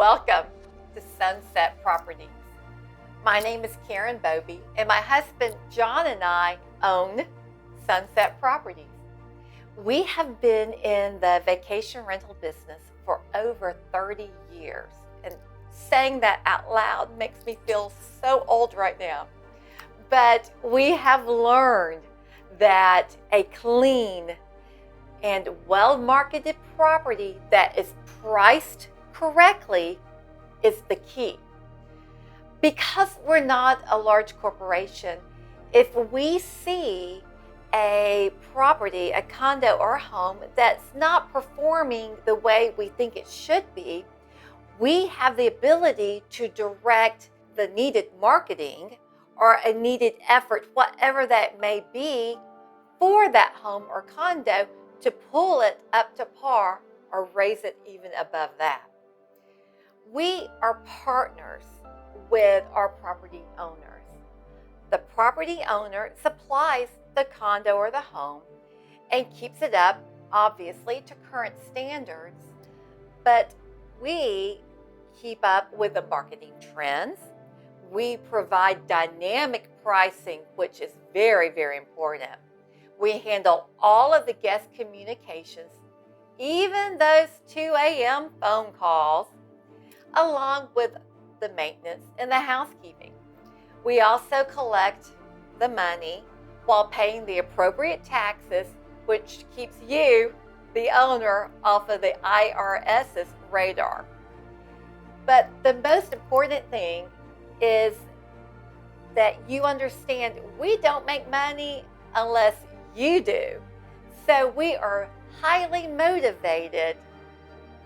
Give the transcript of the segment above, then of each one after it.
Welcome to Sunset Properties. My name is Karen Bobie, and my husband John and I own Sunset Properties. We have been in the vacation rental business for over 30 years, and saying that out loud makes me feel so old right now. But we have learned that a clean and well-marketed property that is priced correctly is the key. Because we're not a large corporation, if we see a property, a condo or a home that's not performing the way we think it should be, we have the ability to direct the needed marketing or a needed effort, whatever that may be, for that home or condo to pull it up to par or raise it even above that. We are partners with our property owners. The property owner supplies the condo or the home and keeps it up, obviously, to current standards, but we keep up with the marketing trends. We provide dynamic pricing, which is very, very important. We handle all of the guest communications, even those 2 a.m. phone calls, along with the maintenance and the housekeeping. We also collect the money while paying the appropriate taxes, which keeps you, the owner, off of the IRS's radar. But the most important thing is that you understand we don't make money unless you do. So we are highly motivated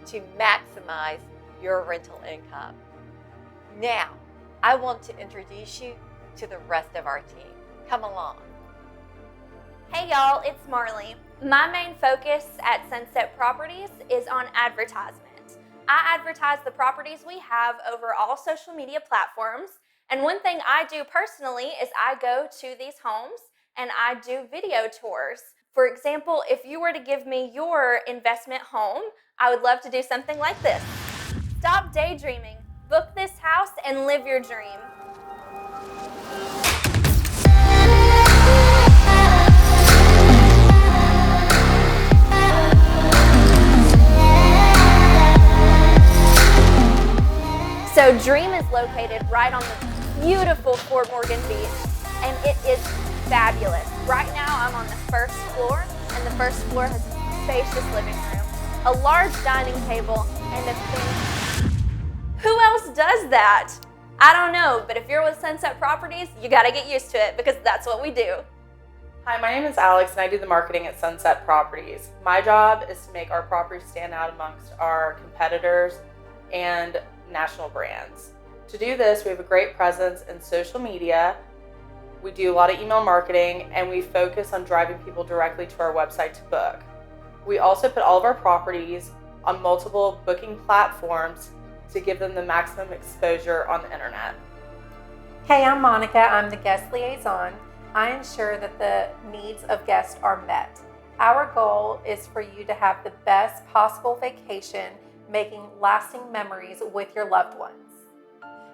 to maximize your rental income. Now, I want to introduce you to the rest of our team. Come along. Hey y'all, it's Marley. My main focus at Sunset Properties is on advertisement. I advertise the properties we have over all social media platforms, and one thing I do personally is I go to these homes and I do video tours. For example, if you were to give me your investment home, I would love to do something like this. Stop daydreaming, book this house, and live your dream. So Dream is located right on the beautiful Fort Morgan Beach, and it is fabulous. Right now I'm on the first floor, and the first floor has a spacious living room, a large dining table, and a thing. Who else does that? I don't know, but if you're with Sunset Properties, you gotta get used to it because that's what we do. Hi, my name is Alex and I do the marketing at Sunset Properties. My job is to make our properties stand out amongst our competitors and national brands. To do this, we have a great presence in social media. We do a lot of email marketing, and we focus on driving people directly to our website to book. We also put all of our properties on multiple booking platforms to give them the maximum exposure on the internet. Hey, I'm Monica. I'm the guest liaison. I ensure that the needs of guests are met. Our goal is for you to have the best possible vacation, making lasting memories with your loved ones.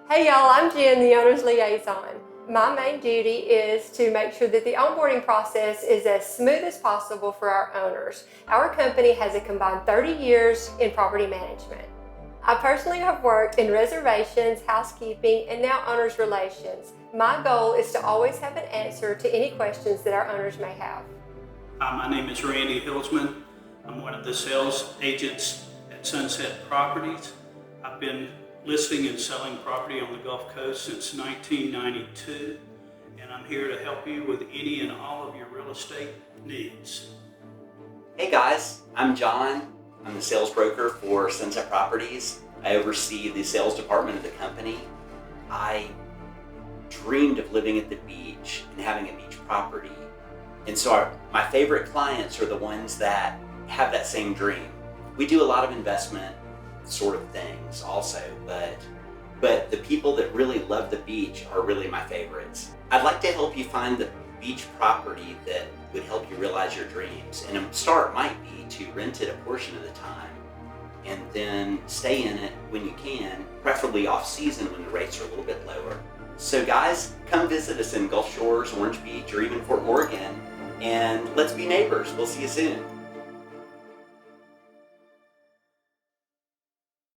Hey y'all, I'm Jen, the owner's liaison. My main duty is to make sure that the onboarding process is as smooth as possible for our owners. Our company has a combined 30 years in property management. I personally have worked in reservations, housekeeping, and now owners relations. My goal is to always have an answer to any questions that our owners may have. Hi, my name is Randy Hillsman. I'm one of the sales agents at Sunset Properties. I've been listing and selling property on the Gulf Coast since 1992, and I'm here to help you with any and all of your real estate needs. Hey guys, I'm John. I'm the sales broker for Sunset Properties. I oversee the sales department of the company. I dreamed of living at the beach and having a beach property, and so my favorite clients are the ones that have that same dream. We do a lot of investment sort of things also, but the people that really love the beach are really my favorites. I'd like to help you find the beach property that would help you realize your dreams, and a start might be to rent it a portion of the time and then stay in it when you can, preferably off season when the rates are a little bit lower. So guys, come visit us in Gulf Shores, Orange Beach, or even Fort Morgan, and let's be neighbors. We'll see you soon.